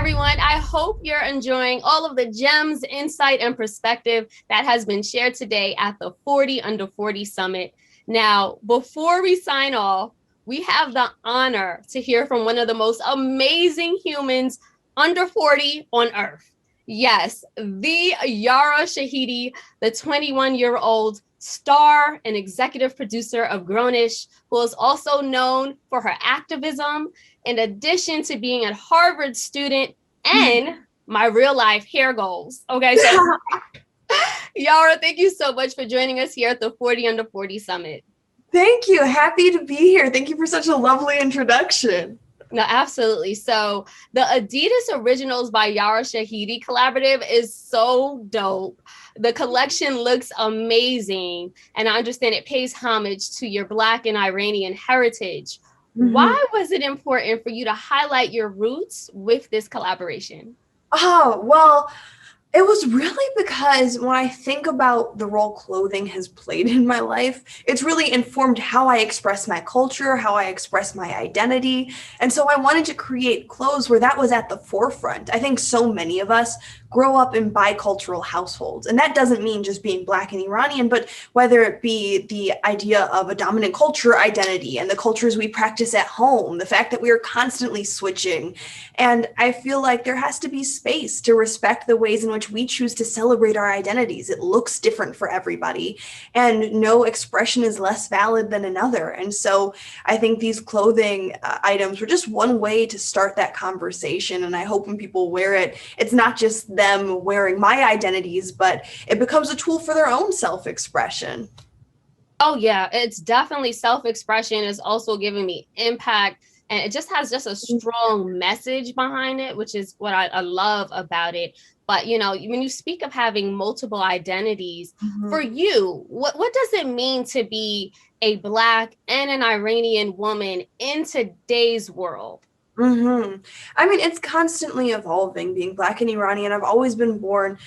everyone. I hope you're enjoying all of the gems, insight, and perspective that has been shared today at the 40 Under 40 Summit. Now, before we sign off, we have the honor to hear from one of the most amazing humans under 40 on earth. Yes, the Yara Shahidi, the 21-year-old star and executive producer of Grownish, who is also known for her activism, in addition to being a Harvard student and my real life hair goals. Okay, so Yara, thank you so much for joining us here at the 40 Under 40 Summit. Thank you. Happy to be here. Thank you for such a lovely introduction. No, absolutely. So the Adidas Originals by Yara Shahidi collaborative is so dope. The collection looks amazing, and I understand it pays homage to your Black and Iranian heritage. Mm-hmm. Why was it important for you to highlight your roots with this collaboration? Oh, well, it was really because when I think about the role clothing has played in my life, it's really informed how I express my culture, how I express my identity. And so I wanted to create clothes where that was at the forefront. I think so many of us grow up in bicultural households. And that doesn't mean just being Black and Iranian, but whether it be the idea of a dominant culture identity and the cultures we practice at home, the fact that we are constantly switching. And I feel like there has to be space to respect the ways in which we choose to celebrate our identities. It looks different for everybody, and no expression is less valid than another. And so I think these clothing items were just one way to start that conversation. And I hope when people wear it, it's not just them wearing my identities, but it becomes a tool for their own self-expression. Oh yeah, it's definitely self-expression. It's also giving me impact, and it just has just a strong message behind it, which is what I love about it. But, you know, when you speak of having multiple identities, for you, what does it mean to be a Black and an Iranian woman in today's world? I mean, it's constantly evolving, being Black and Iranian. I've always been born,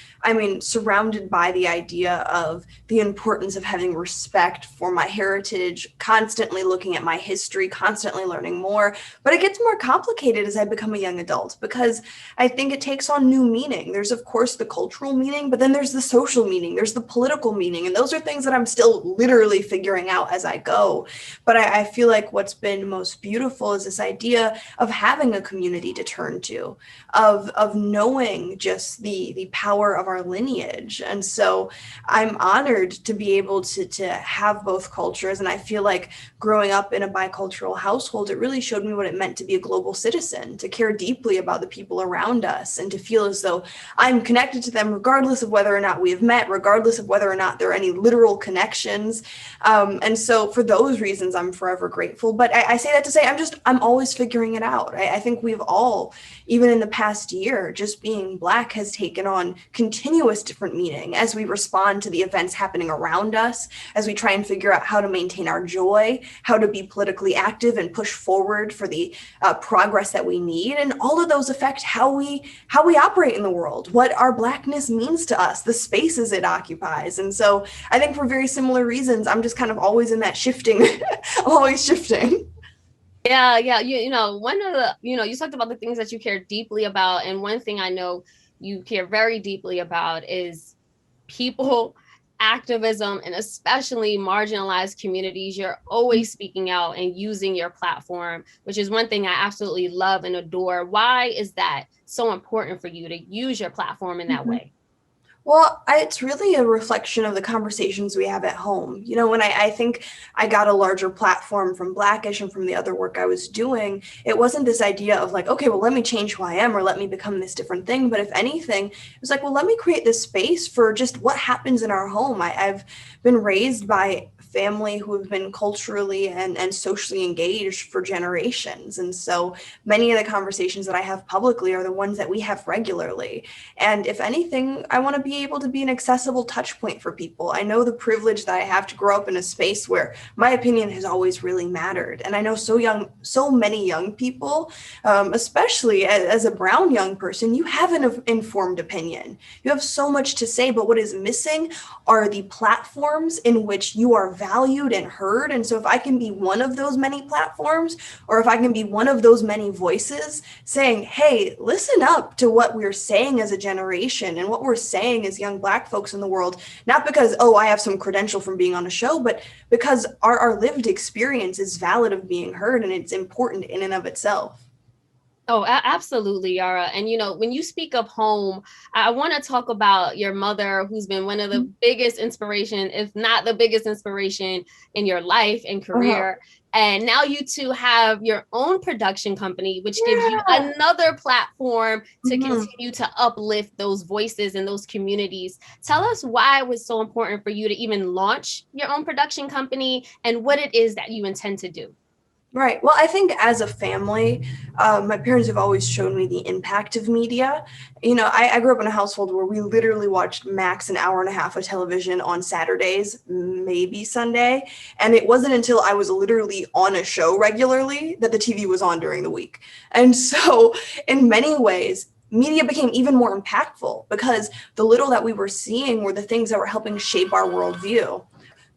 surrounded by the idea of the importance of having respect for my heritage, constantly looking at my history, constantly learning more. But it gets more complicated as I become a young adult because I think it takes on new meaning. There's, of course, the cultural meaning, but then there's the social meaning, there's the political meaning. And those are things that I'm still literally figuring out as I go. But I feel like what's been most beautiful is this idea of having a community to turn to, of knowing just the power of our lineage. And so I'm honored to be able to have both cultures. And I feel like growing up in a bicultural household, it really showed me what it meant to be a global citizen, to care deeply about the people around us and to feel as though I'm connected to them regardless of whether or not we have met, regardless of whether or not there are any literal connections. And so for those reasons, I'm forever grateful. But I say that to say I'm always figuring it out. I think we've all, even in the past year, just being Black has taken on continuous different meaning as we respond to the events happening around us, as we try and figure out how to maintain our joy, how to be politically active and push forward for the progress that we need. And all of those affect how we operate in the world, what our Blackness means to us, the spaces it occupies. And so I think for very similar reasons, I'm just kind of always in that shifting, I'm always shifting. Yeah. You know, one of the, you talked about the things that you care deeply about. And one thing I know you care very deeply about is people, activism, and especially marginalized communities. You're always speaking out and using your platform, which is one thing I absolutely love and adore. Why is that so important for you to use your platform in that way? Well, it's really a reflection of the conversations we have at home. You know, when I think I got a larger platform from Blackish and from the other work I was doing, it wasn't this idea of like, okay, well, let me change who I am or let me become this different thing. But if anything, it was like, well, let me create this space for just what happens in our home. I've been raised by family who have been culturally and socially engaged for generations. And so many of the conversations that I have publicly are the ones that we have regularly. And if anything, I want to be able to be an accessible touch point for people. I know the privilege that I have to grow up in a space where my opinion has always really mattered. And I know so many young people, especially as a brown young person, you have an informed opinion. You have so much to say, but what is missing are the platforms in which you are valued and heard. And so if I can be one of those many platforms, or if I can be one of those many voices saying, hey, listen up to what we're saying as a generation and what we're saying as young Black folks in the world, not because, oh, I have some credential from being on a show, but because our lived experience is valid of being heard, and it's important in and of itself. Oh, absolutely, Yara. And, when you speak of home, I want to talk about your mother, who's been one of the biggest inspiration, if not the biggest inspiration in your life and career. And now you two have your own production company, which gives you another platform to continue to uplift those voices and those communities. Tell us why it was so important for you to even launch your own production company and what it is that you intend to do. Right. Well, I think as a family, my parents have always shown me the impact of media. I grew up in a household where we literally watched max an hour and a half of television on Saturdays, maybe Sunday. And it wasn't until I was literally on a show regularly that the TV was on during the week. And so in many ways, media became even more impactful because the little that we were seeing were the things that were helping shape our worldview.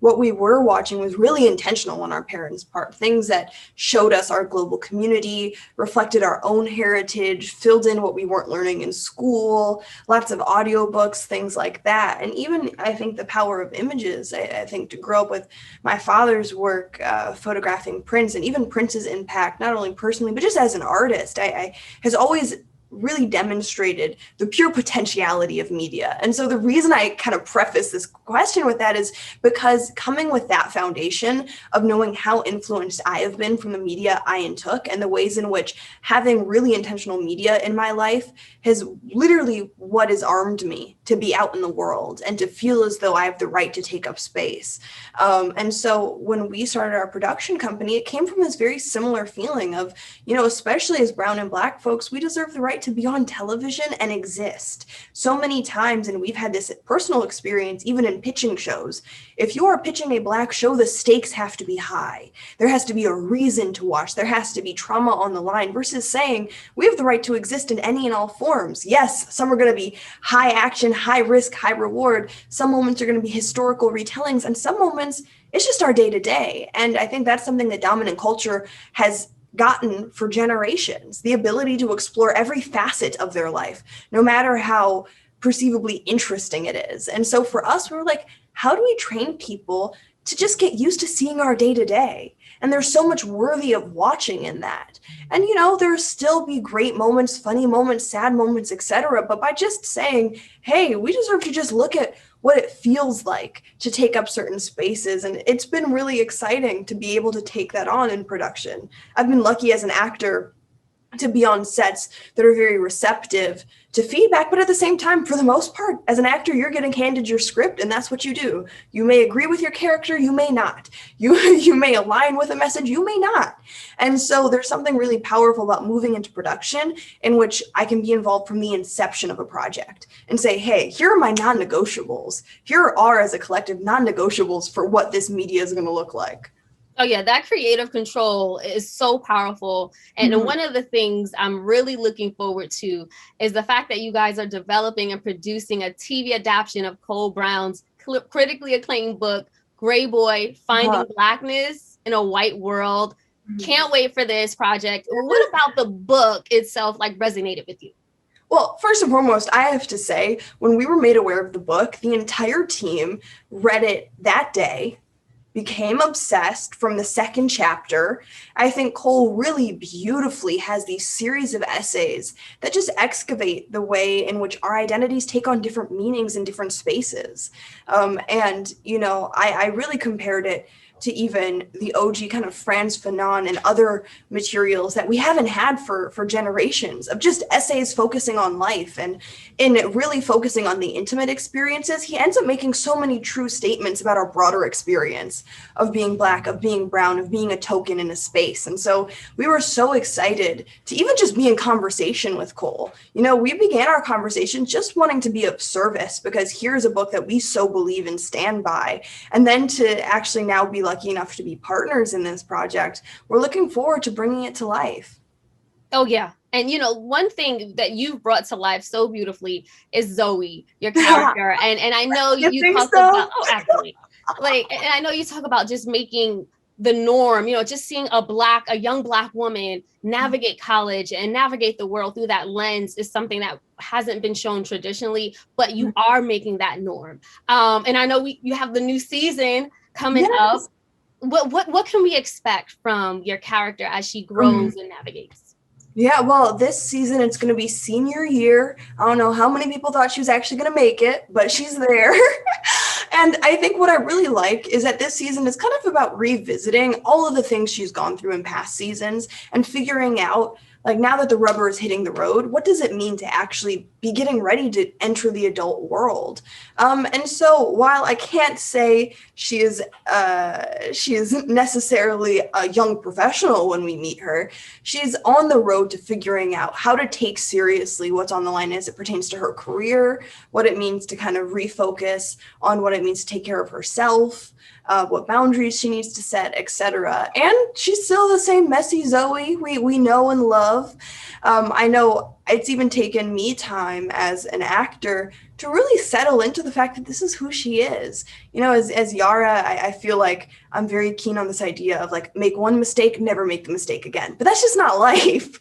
What we were watching was really intentional on our parents' part, things that showed us our global community, reflected our own heritage, filled in what we weren't learning in school, lots of audiobooks, things like that. And even, I think, the power of images. I think to grow up with my father's work, photographing Prince, and even Prince's impact, not only personally, but just as an artist, I has always really demonstrated the pure potentiality of media. And so the reason I kind of preface this question with that is because coming with that foundation of knowing how influenced I have been from the media I intook and the ways in which having really intentional media in my life has literally what has armed me to be out in the world and to feel as though I have the right to take up space. And so when we started our production company, it came from this very similar feeling of, especially as brown and Black folks, we deserve the right to be on television and exist so many times. And we've had this personal experience, even in pitching shows. If you are pitching a Black show, the stakes have to be high. There has to be a reason to watch. There has to be trauma on the line versus saying we have the right to exist in any and all forms. Yes, some are going to be high action, high risk, high reward. Some moments are going to be historical retellings, and some moments it's just our day to day. And I think that's something that dominant culture has gotten for generations, the ability to explore every facet of their life, no matter how perceivably interesting it is. And so for us, we're like, how do we train people to just get used to seeing our day to day? And there's so much worthy of watching in that. And, there'll still be great moments, funny moments, sad moments, etc. But by just saying, hey, we deserve to just look at what it feels like to take up certain spaces. And it's been really exciting to be able to take that on in production. I've been lucky as an actor to be on sets that are very receptive to feedback, but at the same time, for the most part, as an actor, you're getting handed your script, and that's what you do. You may agree with your character, you may not. You may align with a message, you may not. And so there's something really powerful about moving into production in which I can be involved from the inception of a project and say, hey, here are my non-negotiables. Here are, as a collective, non-negotiables for what this media is going to look like. Oh yeah, that creative control is so powerful. And one of the things I'm really looking forward to is the fact that you guys are developing and producing a TV adaptation of Cole Brown's critically acclaimed book, Gray Boy, Finding Blackness in a White World. Can't wait for this project. What about the book itself resonated with you? Well, first and foremost, I have to say, when we were made aware of the book, the entire team read it that day, became obsessed from the second chapter. I think Cole really beautifully has these series of essays that just excavate the way in which our identities take on different meanings in different spaces. I really compared it to even the OG kind of Frantz Fanon and other materials that we haven't had for generations of just essays focusing on life. And in really focusing on the intimate experiences, he ends up making so many true statements about our broader experience of being Black, of being brown, of being a token in a space. And so we were so excited to even just be in conversation with Cole. We began our conversation just wanting to be of service because here's a book that we so believe and stand by. And then to actually now be lucky enough to be partners in this project, we're looking forward to bringing it to life. Oh, yeah. And, one thing that you've brought to life so beautifully is Zoey, your character. And I know you talked about, absolutely. like, and I know you talk about just making the norm, just seeing a young Black woman navigate college and navigate the world through that lens is something that hasn't been shown traditionally, but you are making that norm. And I know you have the new season coming up. Yes. What can we expect from your character as she grows and navigates? Yeah, well, this season it's going to be senior year. I don't know how many people thought she was actually going to make it, but she's there. And I think what I really like is that this season is kind of about revisiting all of the things she's gone through in past seasons and figuring out, like, now that the rubber is hitting the road, what does it mean to actually be getting ready to enter the adult world? And so while I can't say she is necessarily a young professional when we meet her, she's on the road to figuring out how to take seriously what's on the line as it pertains to her career, what it means to kind of refocus on what it means to take care of herself, what boundaries she needs to set, etc. And she's still the same messy Zoey we know and love. I know it's even taken me time as an actor to really settle into the fact that this is who she is. As Yara, I feel like I'm very keen on this idea of, like, make one mistake, never make the mistake again. But that's just not life.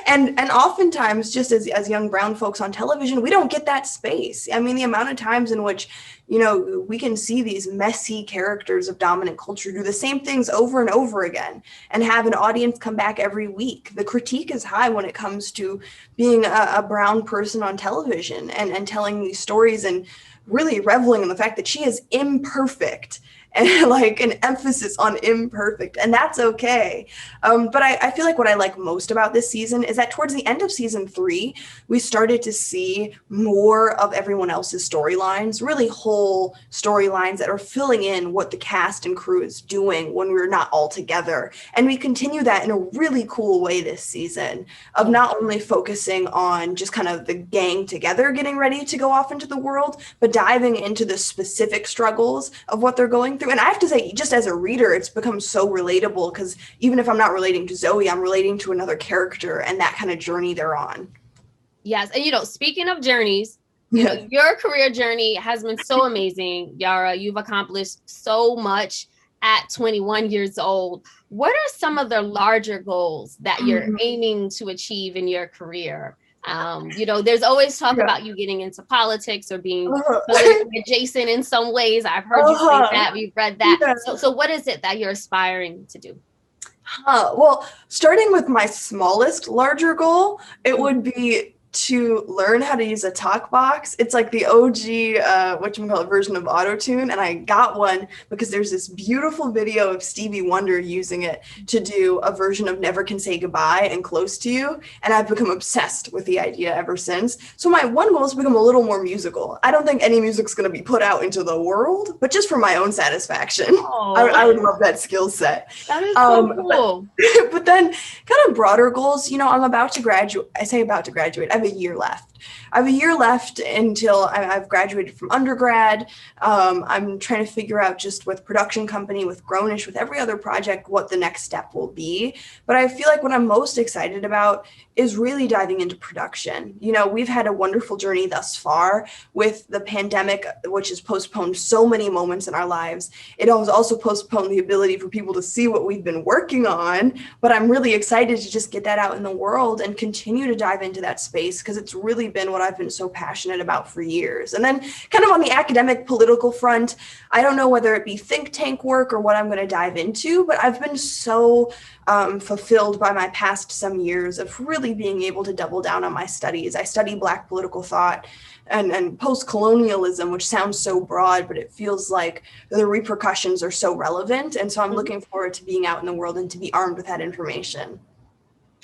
and oftentimes, just as young brown folks on television, we don't get that space. I mean, the amount of times in which we can see these messy characters of dominant culture do the same things over and over again and have an audience come back every week. The critique is high when it comes to being a brown person on television and telling these stories and really reveling in the fact that she is imperfect, and like an emphasis on imperfect, and that's okay. But I feel like what I like most about this season is that towards the end of season 3, we started to see more of everyone else's storylines, really whole storylines that are filling in what the cast and crew is doing when we're not all together. And we continue that in a really cool way this season, of not only focusing on just kind of the gang together getting ready to go off into the world, but diving into the specific struggles of what they're going through. And I have to say, just as a reader, it's become so relatable, because even if I'm not relating to Zoey, I'm relating to another character and that kind of journey they're on. Yes. And, speaking of journeys, your career journey has been so amazing, Yara. You've accomplished so much at 21 years old. What are some of the larger goals that you're aiming to achieve in your career? There's always talk about you getting into politics or being politically adjacent in some ways. I've heard you say that. We've read that. Yeah. So what is it that you're aspiring to do? Well, starting with my smallest larger goal, it would be to learn how to use a talk box. It's like the OG, version of auto-tune. And I got one because there's this beautiful video of Stevie Wonder using it to do a version of Never Can Say Goodbye and Close to You. And I've become obsessed with the idea ever since. So my one goal is to become a little more musical. I don't think any music's going to be put out into the world, but just for my own satisfaction. I would love that skill set. That is so cool. But then kind of broader goals, I'm about to graduate. I say about to graduate. I have a year left until I've graduated from undergrad. I'm trying to figure out, just with production company, with Grownish, with every other project, what the next step will be. But I feel like what I'm most excited about is really diving into production. We've had a wonderful journey thus far with the pandemic, which has postponed so many moments in our lives. It has also postponed the ability for people to see what we've been working on. But I'm really excited to just get that out in the world and continue to dive into that space, because it's really been what I've been so passionate about for years. And then kind of on the academic political front, I don't know whether it be think tank work or what I'm going to dive into, but I've been so fulfilled by my past some years of really being able to double down on my studies. I study Black political thought and post-colonialism, which sounds so broad, but it feels like the repercussions are so relevant. And so I'm looking forward to being out in the world and to be armed with that information.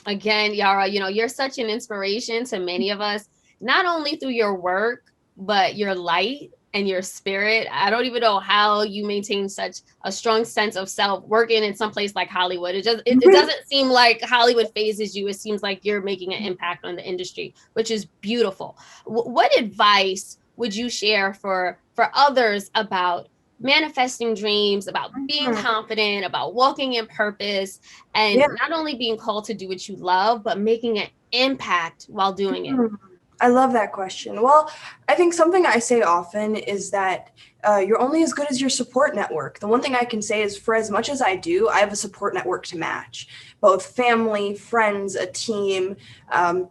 Again, Yara, you're such an inspiration to many of us, not only through your work, but your light and your spirit. I don't even know how you maintain such a strong sense of self working in some place like Hollywood. It doesn't seem like Hollywood phases you. It seems like you're making an impact on the industry, which is beautiful. What advice would you share for others about manifesting dreams, about being confident, about walking in purpose, and not only being called to do what you love, but making an impact while doing it? I love that question. Well, I think something I say often is that you're only as good as your support network. The one thing I can say is, for as much as I do, I have a support network to match, both family, friends, a team,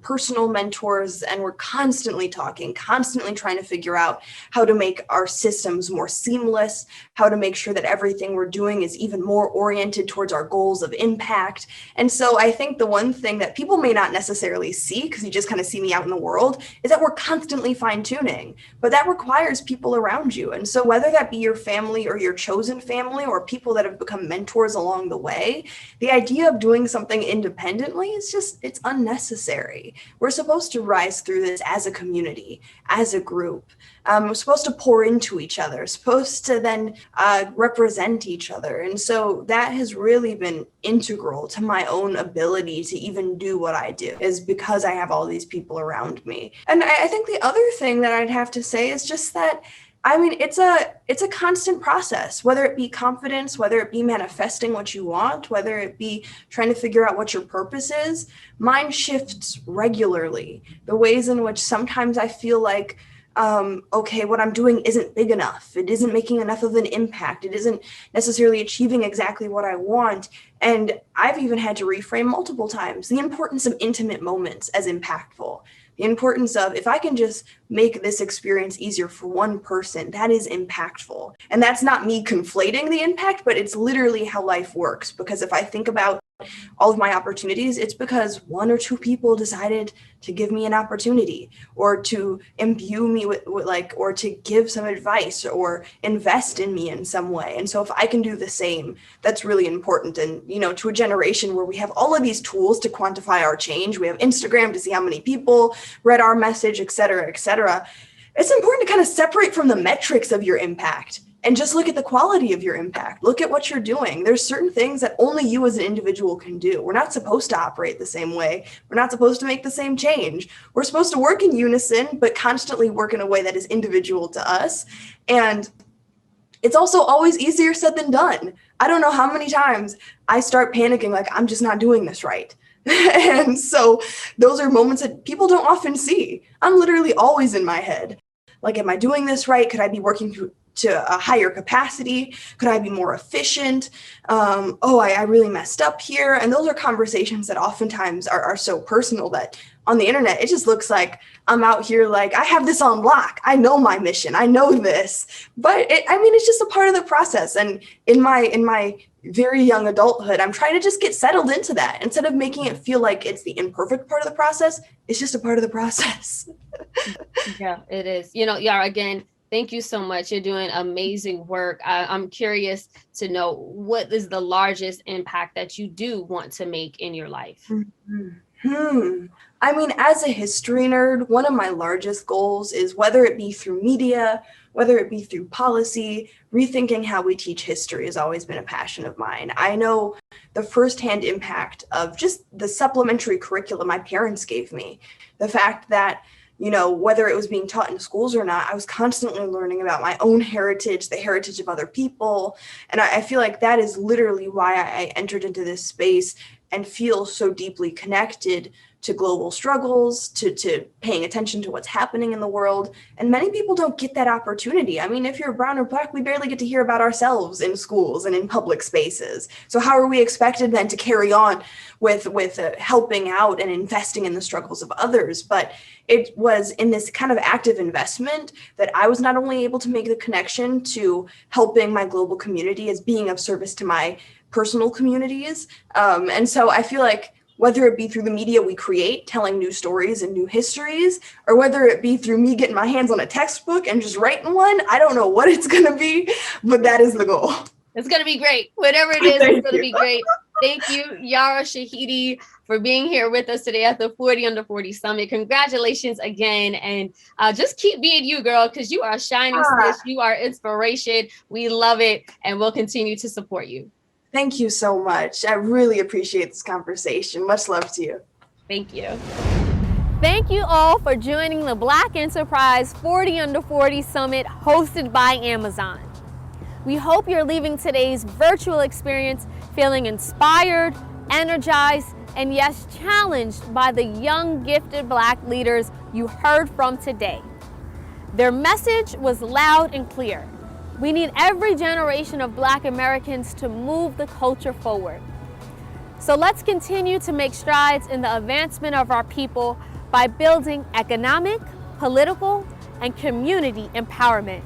personal mentors, and we're constantly talking, constantly trying to figure out how to make our systems more seamless, how to make sure that everything we're doing is even more oriented towards our goals of impact. And so I think the one thing that people may not necessarily see, because you just kind of see me out in the world, is that we're constantly fine-tuning, but that requires people around you. And so whether that be your family or your chosen family or people that have become mentors along the way, the idea of doing something independently is just, it's unnecessary. We're supposed to rise through this as a community, as a group. We're supposed to pour into each other, supposed to then represent each other. And so that has really been integral to my own ability to even do what I do, is because I have all these people around me. And I think the other thing that I'd have to say is just that, I mean, it's a constant process, whether it be confidence, whether it be manifesting what you want, whether it be trying to figure out what your purpose is. Mine shifts regularly. The ways in which sometimes I feel like, okay, what I'm doing isn't big enough. It isn't making enough of an impact. It isn't necessarily achieving exactly what I want. And I've even had to reframe multiple times the importance of intimate moments as impactful. The importance of, if I can just make this experience easier for one person, that is impactful. And that's not me conflating the impact, but it's literally how life works. Because if I think about all of my opportunities, it's because one or two people decided to give me an opportunity, or to imbue me with like, or to give some advice or invest in me in some way. And so if I can do the same, that's really important. And, you know, to a generation where we have all of these tools to quantify our change, we have Instagram to see how many people read our message, et cetera, it's important to kind of separate from the metrics of your impact and just look at the quality of your impact. Look at what you're doing. There's certain things that only you as an individual can do. We're not supposed to operate the same way. We're not supposed to make the same change. We're supposed to work in unison, but constantly work in a way that is individual to us. And it's also always easier said than done. I don't know how many times I start panicking, like, I'm just not doing this right. And so those are moments that people don't often see. I'm literally always in my head. Like, am I doing this right? Could I be working to a higher capacity? Could I be more efficient? I really messed up here. And those are conversations that oftentimes are so personal that on the internet, it just looks like I'm out here like, I have this on lock. I know my mission. I know this. But it's just a part of the process. And in my very young adulthood, I'm trying to just get settled into that. Instead of making it feel like it's the imperfect part of the process, it's just a part of the process. Yeah, it is. You know, Yara, again, thank you so much. You're doing amazing work. I'm curious to know, what is the largest impact that you do want to make in your life? I mean, as a history nerd, one of my largest goals is, whether it be through media, whether it be through policy, rethinking how we teach history has always been a passion of mine. I know the firsthand impact of just the supplementary curriculum my parents gave me. The fact that, you know, whether it was being taught in schools or not, I was constantly learning about my own heritage, the heritage of other people. And I feel like that is literally why I entered into this space and feel so deeply connected to global struggles, to paying attention to what's happening in the world. And many people don't get that opportunity. I mean, if you're brown or black, we barely get to hear about ourselves in schools and in public spaces. So how are we expected then to carry on with helping out and investing in the struggles of others? But it was in this kind of active investment that I was not only able to make the connection to helping my global community as being of service to my personal communities. And so I feel like, whether it be through the media we create, telling new stories and new histories, or whether it be through me getting my hands on a textbook and just writing one, I don't know what it's going to be, but that is the goal. It's going to be great. Whatever it is, it's going to be great. Thank you, Yara Shahidi, for being here with us today at the 40 Under 40 Summit. Congratulations again. And just keep being you, girl, because you are a shining sis. You are inspiration. We love it. And we'll continue to support you. Thank you so much. I really appreciate this conversation. Much love to you. Thank you. Thank you all for joining the Black Enterprise 40 Under 40 Summit hosted by Amazon. We hope you're leaving today's virtual experience feeling inspired, energized, and yes, challenged by the young, gifted Black leaders you heard from today. Their message was loud and clear. We need every generation of Black Americans to move the culture forward. So let's continue to make strides in the advancement of our people by building economic, political, and community empowerment.